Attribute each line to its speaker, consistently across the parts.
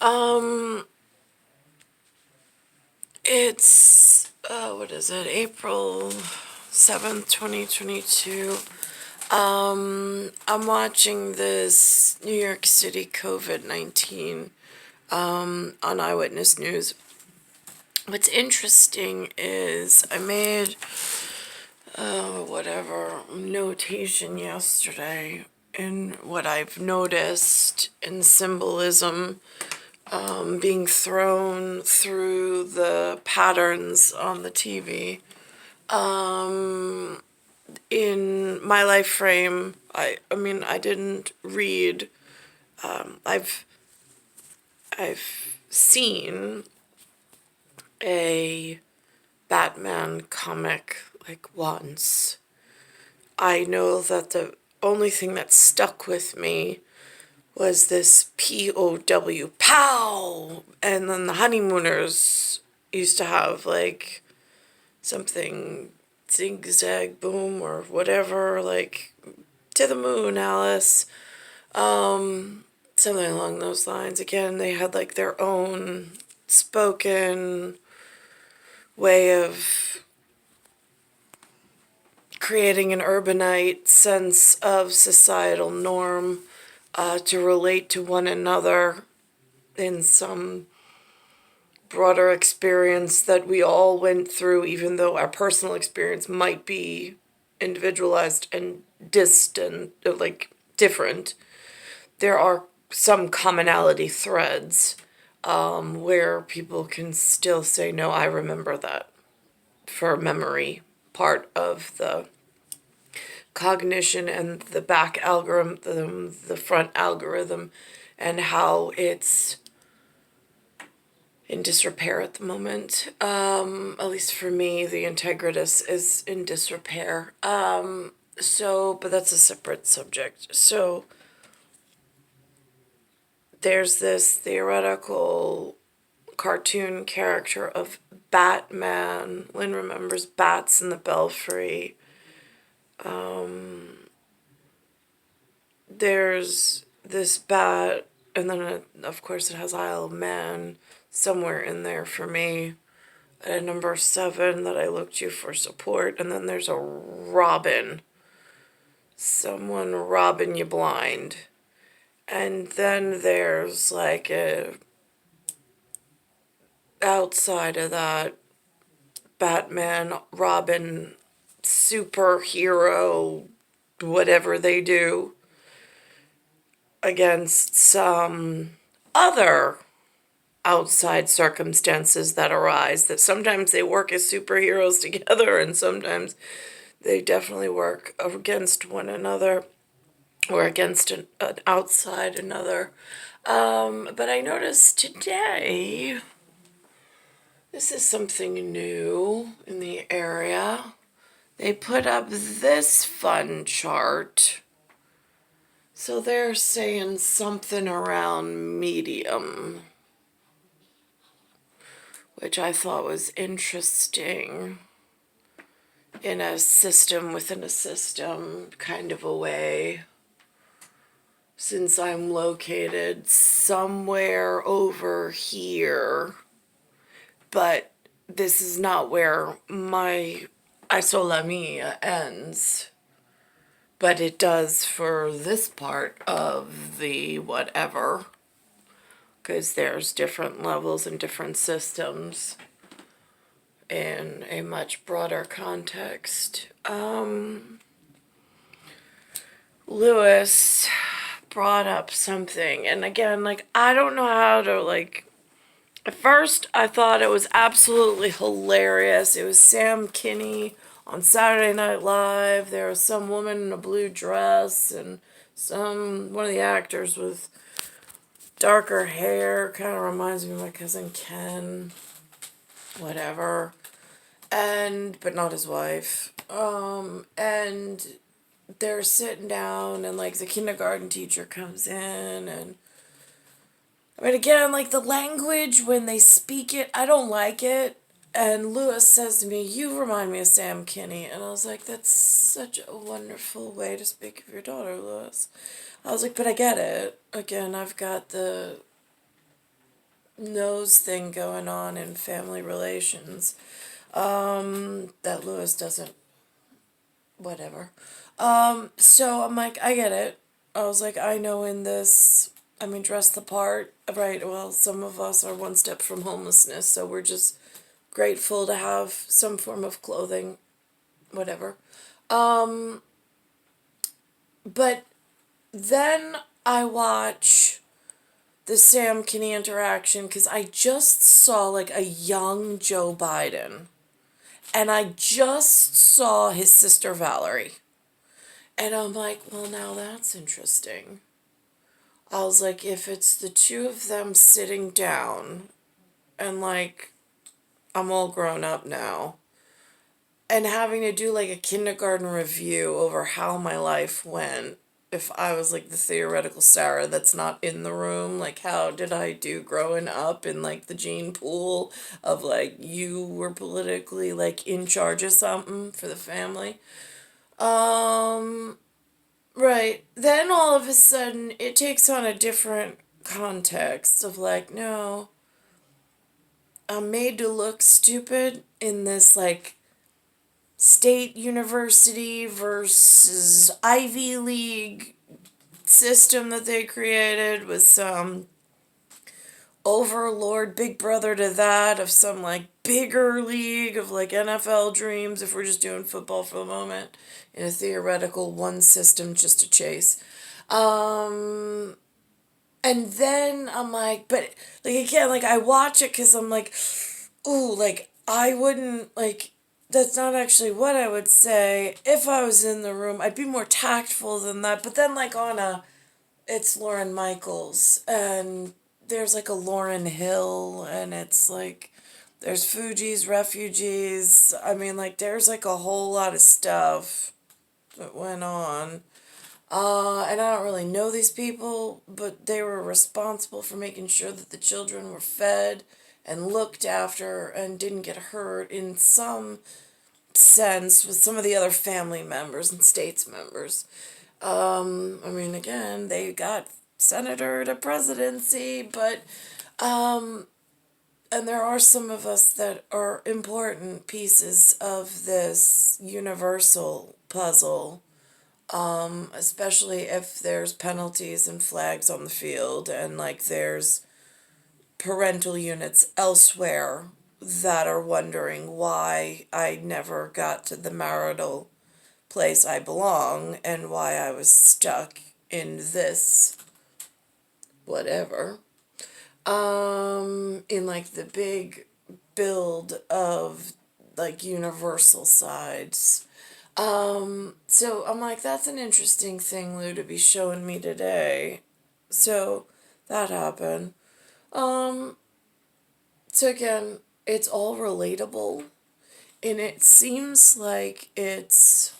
Speaker 1: Um, it's, what is it, April 7th, 2022. I'm watching this New York City COVID-19 on Eyewitness News. What's interesting is I made whatever notation yesterday in what I've noticed in symbolism being thrown through the patterns on the TV. In my life frame, I mean, I didn't read. I've seen a Batman comic like once. I know that the only thing that stuck with me was this POW, pow! And then the honeymooners used to have like something zigzag boom or whatever, like to the moon, Alice. Something along those lines. Again, they had like their own spoken way of creating an urbanite sense of societal norm to relate to one another in some broader experience that we all went through, even though our personal experience might be individualized and distant, like different. There are some commonality threads where people can still say, no, I remember that, for memory part of the cognition and the back algorithm, the front algorithm, and how it's in disrepair at the moment. At least for me, the integritus is in disrepair. But that's a separate subject. So there's this theoretical cartoon character of Batman. Lynn remembers Bats in the Belfry. There's this bat, and then of course it has Isle of Man somewhere in there for me at number 7 that I looked to for support. And then there's a robin, someone robbing you blind. And then there's like a outside of that Batman, Robin, superhero, whatever they do, against some other outside circumstances that arise, that sometimes they work as superheroes together and sometimes they definitely work against one another or against an outside another. But I noticed today, this is something new in the area. They put up this fun chart. So they're saying something around medium, which I thought was interesting, in a system within a system kind of a way, since I'm located somewhere over here, but this is not where my isolamia ends, but it does for this part of the whatever, because there's different levels and different systems in a much broader context. Lewis brought up something, and again, like, I don't know how to, like, at first I thought it was absolutely hilarious. It was Sam Kinney on Saturday Night Live. There was some woman in a blue dress and one of the actors with darker hair, kind of reminds me of my cousin Ken, whatever, but not his wife. And they're sitting down, and like the kindergarten teacher comes in, and I mean, again, like the language when they speak it, I don't like it. And Lewis says to me, "You remind me of Sam Kinney," and I was like, "That's such a wonderful way to speak of your daughter, Lewis." I was like, "But I get it. Again, I've got the nose thing going on in family relations. That Lewis doesn't, whatever. So I'm like, I get it. I was like, I know in this, I mean, dress the part, right? Well, some of us are one step from homelessness, so we're just grateful to have some form of clothing, whatever. But then I watch the Sam Kinney interaction because I just saw like a young Joe Biden and I just saw his sister Valerie. And I'm like, well, now that's interesting. I was like, if it's the two of them sitting down and like, I'm all grown up now, and having to do like a kindergarten review over how my life went if I was like the theoretical Sarah that's not in the room, like how did I do growing up in like the gene pool of like you were politically like in charge of something for the family. Right. Then all of a sudden it takes on a different context of like, no, I'm made to look stupid in this like state university versus Ivy League system that they created with some overlord big brother to that of some like bigger league of like NFL dreams if we're just doing football for the moment in a theoretical one system just to chase. And then I'm like, but like again, like I watch it because I'm like, ooh, like I wouldn't like. That's not actually what I would say if I was in the room. I'd be more tactful than that. But then like on a, it's Lauren Michaels and there's like a Lauren Hill and it's like there's Fuji's refugees. I mean like there's like a whole lot of stuff that went on. And I don't really know these people, but they were responsible for making sure that the children were fed and looked after and didn't get hurt in some sense with some of the other family members and states members. I mean, again, they got senator to presidency, but, and there are some of us that are important pieces of this universal puzzle, especially if there's penalties and flags on the field and like there's parental units elsewhere that are wondering why I never got to the marital place I belong and why I was stuck in this whatever. In like the big build of like universal sides. So I'm like, that's an interesting thing, Lou, to be showing me today. So that happened. So again, it's all relatable. And it seems like it's,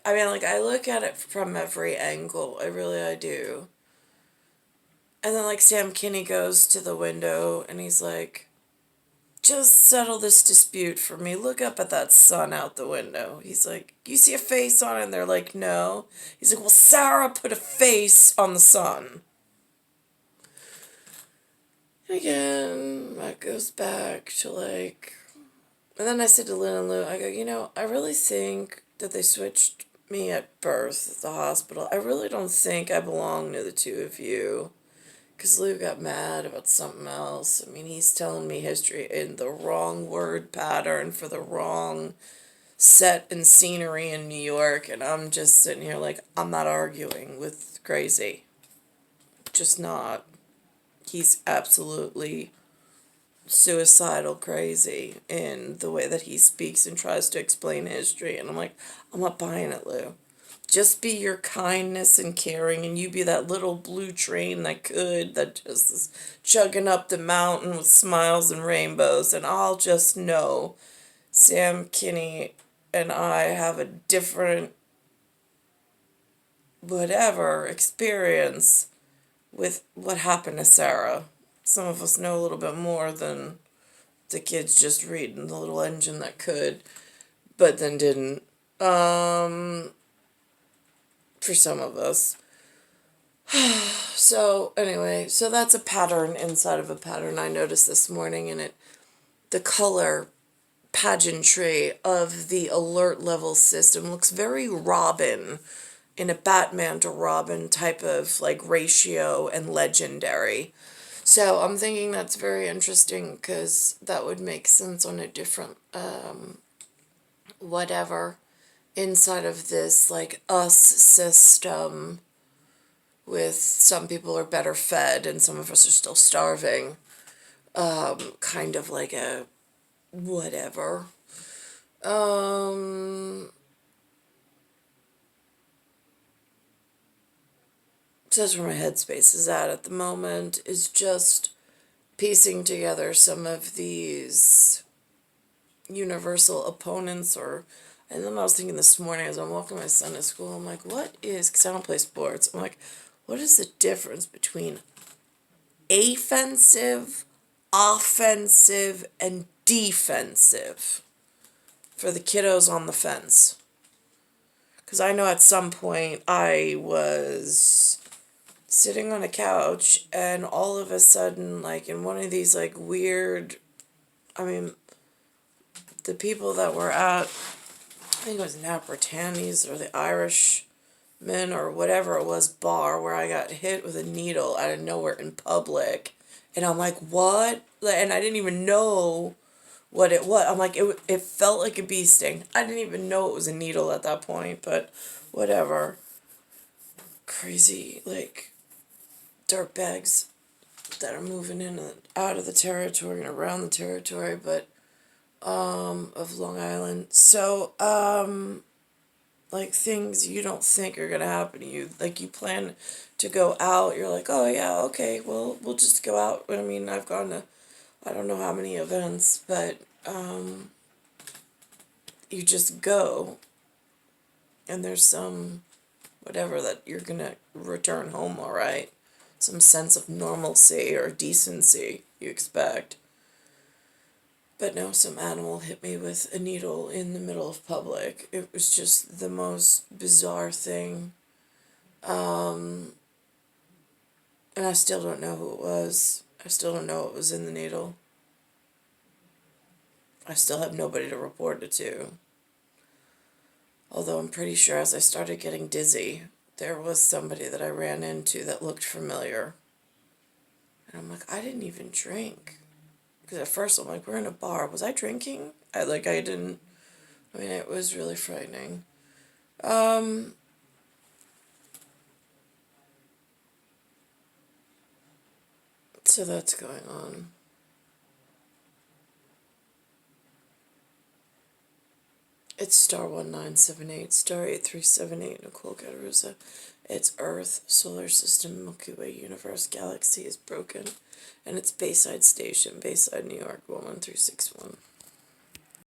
Speaker 1: I mean, like, I look at it from every angle. I do. And then, like, Sam Kinney goes to the window and he's like, just settle this dispute for me. Look up at that sun out the window. He's like, you see a face on it? And they're like, no. He's like, well, Sarah put a face on the sun. Again, that goes back to like, and then I said to Lynn and Lou, I go, you know, I really think that they switched me at birth at the hospital. I really don't think I belong to the two of you. Because Lou got mad about something else. I mean, he's telling me history in the wrong word pattern for the wrong set and scenery in New York. And I'm just sitting here like, I'm not arguing with crazy. Just not. He's absolutely suicidal crazy in the way that he speaks and tries to explain history. And I'm like, I'm not buying it, Lou. Just be your kindness and caring, and you be that little blue train that just is chugging up the mountain with smiles and rainbows, and I'll just know Sam Kinney and I have a different whatever experience with what happened to Sarah. Some of us know a little bit more than the kids just reading the little engine that could, but then didn't. For some of us. So anyway, so that's a pattern inside of a pattern I noticed this morning, and the color pageantry of the alert level system looks very Robin, in a Batman to Robin type of like ratio and legendary. So I'm thinking that's very interesting because that would make sense on a different whatever inside of this like us system, with some people are better fed and some of us are still starving. Kind of like a whatever. Um, so that's where my headspace is at the moment, is just piecing together some of these universal opponents. Or, and then I was thinking this morning as I'm walking my son to school, I'm like, what is, because I don't play sports, I'm like, what is the difference between offensive, offensive, and defensive for the kiddos on the fence? Because I know at some point I was sitting on a couch and all of a sudden, like in one of these like weird, I mean, the people that were at, I think it was Napolitani's or the Irishman or whatever it was, bar, where I got hit with a needle out of nowhere in public. And I'm like, what? And I didn't even know what it was. I'm like, it felt like a bee sting. I didn't even know it was a needle at that point, but whatever. Crazy, like, dirtbags that are moving in and out of the territory and around the territory, but of Long Island. So like things you don't think are gonna happen to you. Like you plan to go out, you're like, oh yeah, okay, well we'll just go out. I mean, I've gone to I don't know how many events, but you just go and there's some whatever that you're gonna return home all right. Some sense of normalcy or decency you expect. But no, some animal hit me with a needle in the middle of public. It was just the most bizarre thing. And I still don't know who it was. I still don't know what was in the needle. I still have nobody to report it to. Although I'm pretty sure as I started getting dizzy, there was somebody that I ran into that looked familiar. And I'm like, I didn't even drink. Because at first I'm like, we're in a bar. Was I drinking? I didn't. I mean, it was really frightening. So that's going on. It's star 1978, star 8378, Nicole, Cattaruzza. It's Earth, solar system, Milky Way, universe, galaxy is broken. And it's Bayside Station, Bayside, New York, 11361.